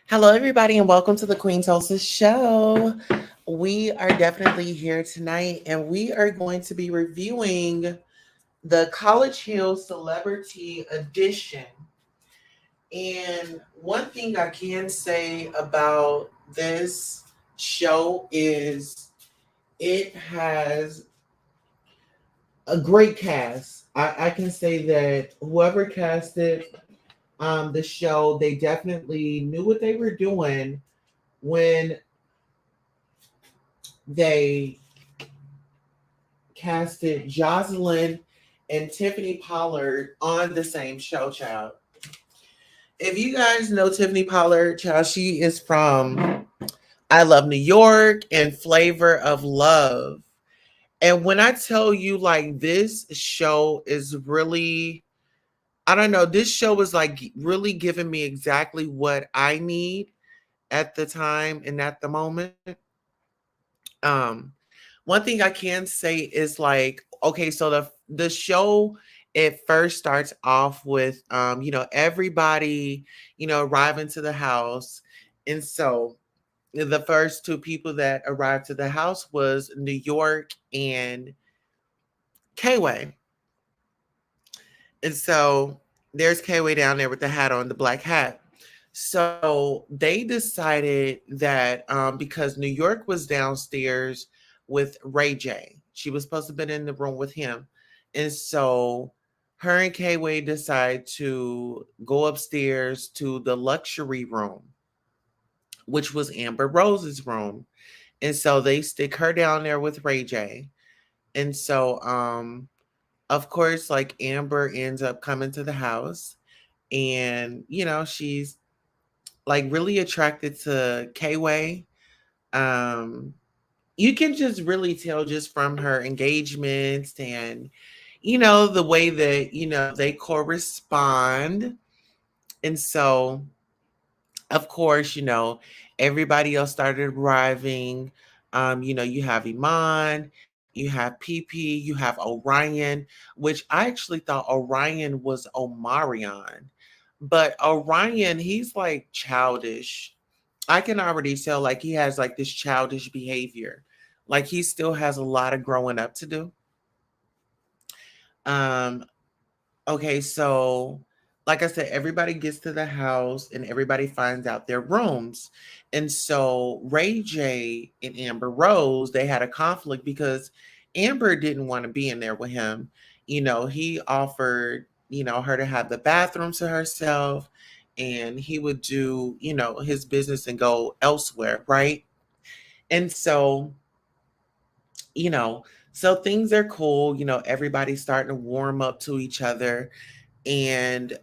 Hello, everybody, and welcome to the Queen Tulsa Show. We are definitely here tonight, and we are going to be reviewing the College Hill Celebrity Edition. And one thing I can say about this show is it has a great cast. I can say that whoever casted the show, they definitely knew what they were doing when they casted Jocelyn and Tiffany Pollard on the same show, child. If you guys know Tiffany Pollard, child, she is from I Love New York and Flavor of Love. And when I tell you, like, this show is really, I don't know, this show is like really giving me exactly what I need at the time and at the moment. Um, One thing I can say is like, okay, so the show it first starts off with everybody, arriving to the house. And so the first two people that arrived to the house was New York and Kway. And so there's Kway down there with the hat on, the black hat. So they decided that because New York was downstairs with Ray J, she was supposed to have been in the room with him. And so her and Kway decide to go upstairs to the luxury room, which was Amber Rose's room. And so they stick her down there with Ray J. And so of course, like Amber ends up coming to the house and she's like really attracted to Kway. Um, you can just really tell just from her engagements and the way that they correspond. And so, of course, everybody else started arriving. You have Iman, you have PP, you have Orion, which I actually thought Orion was Omarion. But Orion, he's like childish. I can already tell like he has like this childish behavior. Like he still has a lot of growing up to do. Um okay, so like I said, everybody gets to the house and everybody finds out their rooms. And so Ray J and Amber Rose, they had a conflict because Amber didn't want to be in there with him. He offered, her to have the bathroom to herself and he would do, his business and go elsewhere, right? And so, you know, so things are cool, everybody's starting to warm up to each other and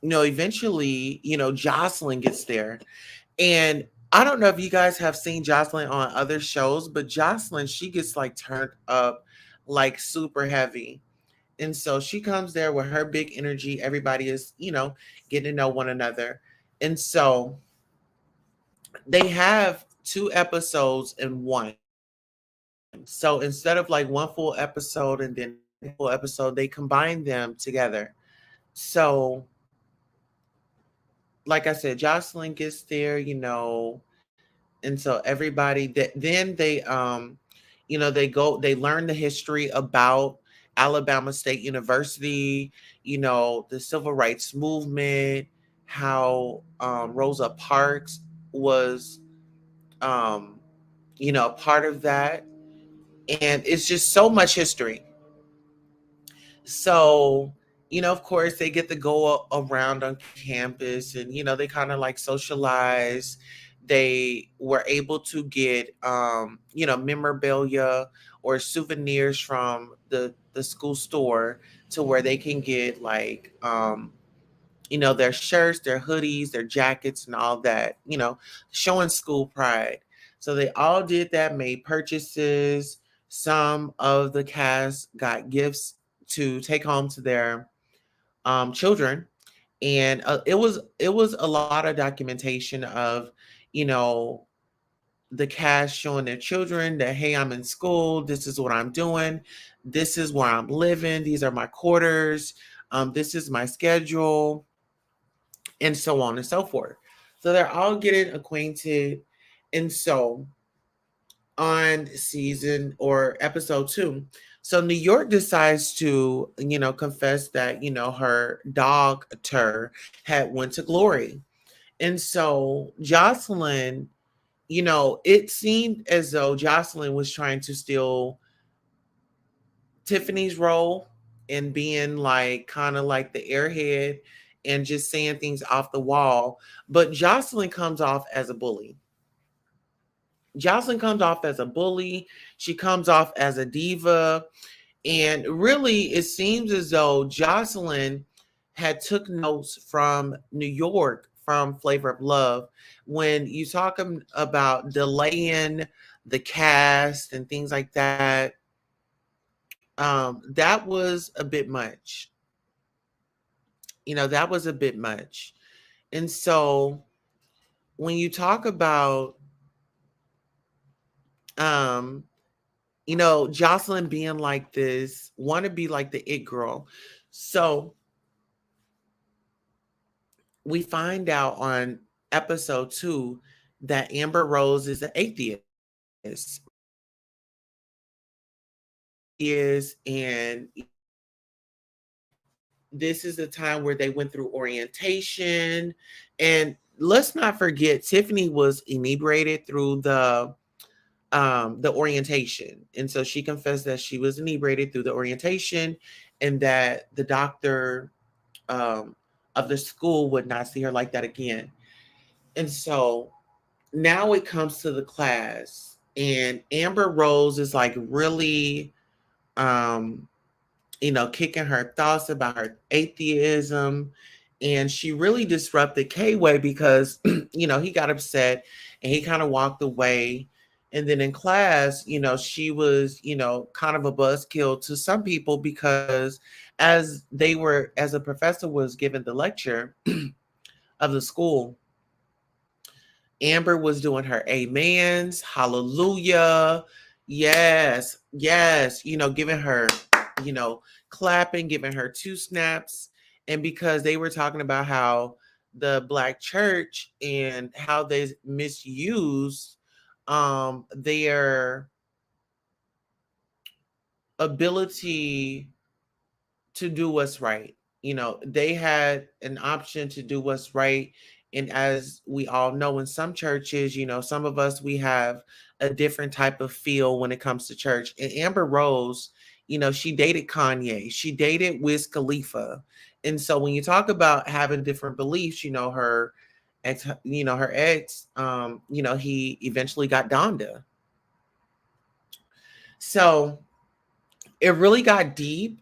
eventually Jocelyn gets there. And I don't know if you guys have seen Jocelyn on other shows, but Jocelyn, she gets like turned up like super heavy. And so she comes there with her big energy. Everybody is getting to know one another. And so they have two episodes in one. So instead of like one full episode and then full episode, they combine them together. So like I said, Jocelyn gets there, and so everybody that then they learn the history about Alabama State University, the civil rights movement, how Rosa Parks was um, a part of that. And it's just so much history. So, of course, they get to go around on campus and, they kind of like socialize. They were able to get, memorabilia or souvenirs from the school store to where they can get like, their shirts, their hoodies, their jackets, and all that, showing school pride. So they all did that, made purchases. Some of the cast got gifts to take home to their children, and it was a lot of documentation of, you know, the cast showing their children that, hey, I'm in school. This is what I'm doing. This is where I'm living. These are my quarters. This is my schedule, and so on and so forth. So they're all getting acquainted. And so on season or episode 2, so New York decides to, confess that, her dog Tur had went to glory. And so Jocelyn, it seemed as though Jocelyn was trying to steal Tiffany's role in being like kind of like the airhead and just saying things off the wall. But Jocelyn comes off as a bully. Jocelyn comes off as a bully. She comes off as a diva. And really, it seems as though Jocelyn had took notes from New York, from Flavor of Love. When you talk about delaying the cast and things like that, that was a bit much. That was a bit much. And so when you talk about, um, Jocelyn being like this, want to be like the it girl. So we find out on episode 2 that Amber Rose is an atheist. And this is the time where they went through orientation. And let's not forget, Tiffany was inebriated through the orientation. And so she confessed that she was inebriated through the orientation and that the doctor of the school would not see her like that again. And so now it comes to the class, and Amber Rose is like really, kicking her thoughts about her atheism. And she really disrupted Kway because, he got upset and he kind of walked away. And then in class, she was, kind of a buzzkill to some people because as a professor was giving the lecture of the school, Amber was doing her amens, hallelujah, yes, yes, giving her, clapping, giving her 2 snaps. And because they were talking about how the Black church and how they misuse their ability to do what's right. They had an option to do what's right. And as we all know, in some churches, some of us, we have a different type of feel when it comes to church. And Amber Rose, she dated Kanye, she dated Wiz Khalifa. And so when you talk about having different beliefs, her ex, he eventually got Donda. So it really got deep.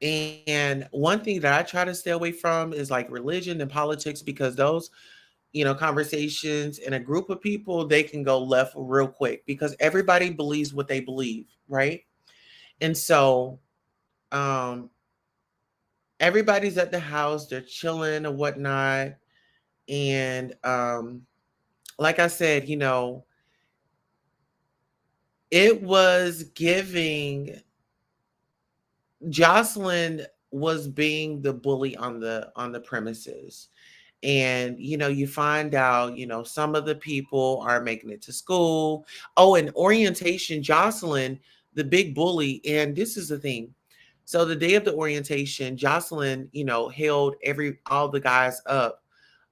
And one thing that I try to stay away from is like religion and politics, because those, conversations in a group of people, they can go left real quick because everybody believes what they believe, right? And so everybody's at the house, they're chilling and whatnot. And like I said, it was giving, Jocelyn was being the bully on the premises. And you find out, some of the people are making it to school. Oh, and orientation, Jocelyn, the big bully. And this is the thing. So the day of the orientation, Jocelyn, held all the guys up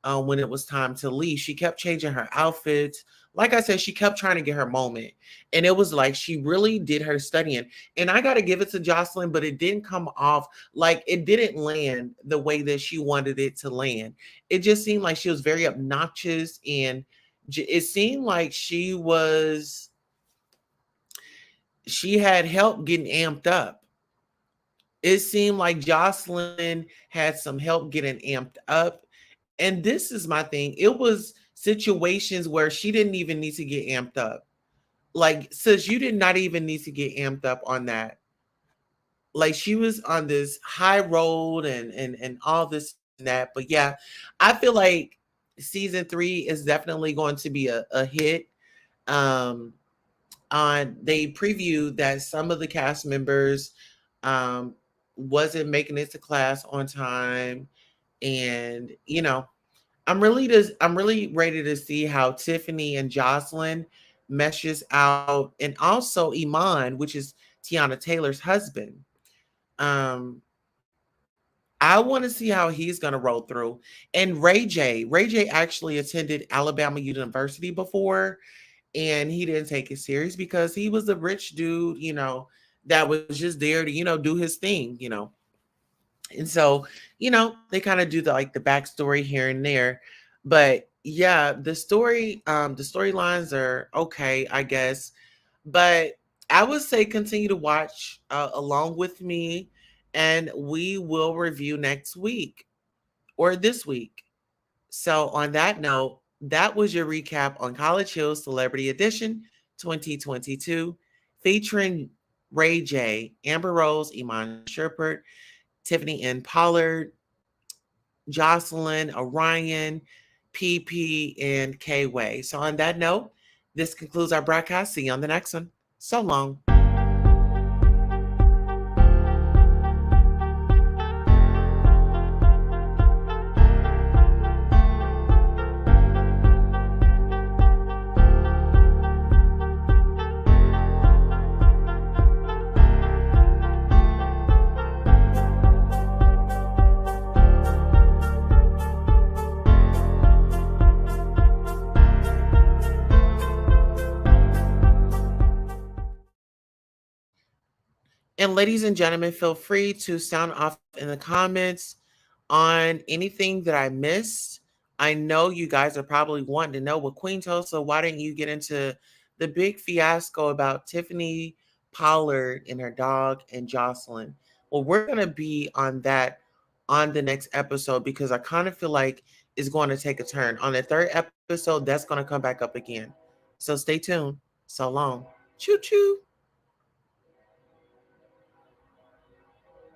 when it was time to leave. She kept changing her outfits. Like I said, she kept trying to get her moment. And it was like she really did her studying. And I got to give it to Jocelyn, but it didn't come off, like it didn't land the way that she wanted it to land. It just seemed like she was very obnoxious. And it seemed like she had help getting amped up. It seemed like Jocelyn had some help getting amped up. And this is my thing. It was situations where she didn't even need to get amped up. Like, sis, you did not even need to get amped up on that. Like, she was on this high road and all this and that. But yeah, I feel like season 3 is definitely going to be a hit. They previewed that some of the cast members wasn't making it to class on time. And I'm really ready to see how Tiffany and Jocelyn meshes out, and also Iman, which is Tiana Taylor's husband. Um, I want to see how he's going to roll through. And Ray J actually attended Alabama University before, and he didn't take it serious because he was a rich dude, that was just there to, do his thing. And so, they kind of do the backstory here and there. But yeah, the storylines are okay, I guess. But I would say continue to watch along with me, and we will review next week or this week. So, on that note, that was your recap on College Hills Celebrity Edition 2022, featuring Ray J, Amber Rose, Iman Shumpert, Tiffany N. Pollard, Jocelyn, Orion, PP, and K Way. So, on that note, this concludes our broadcast. See you on the next one. So long. And ladies and gentlemen, feel free to sound off in the comments on anything that I missed. I know you guys are probably wanting to know, well, Queen Tulsa, why didn't you get into the big fiasco about Tiffany Pollard and her dog and Jocelyn? Well, we're going to be on that on the next episode because I kind of feel like it's going to take a turn. On the third episode, that's going to come back up again. So stay tuned. So long. Choo choo.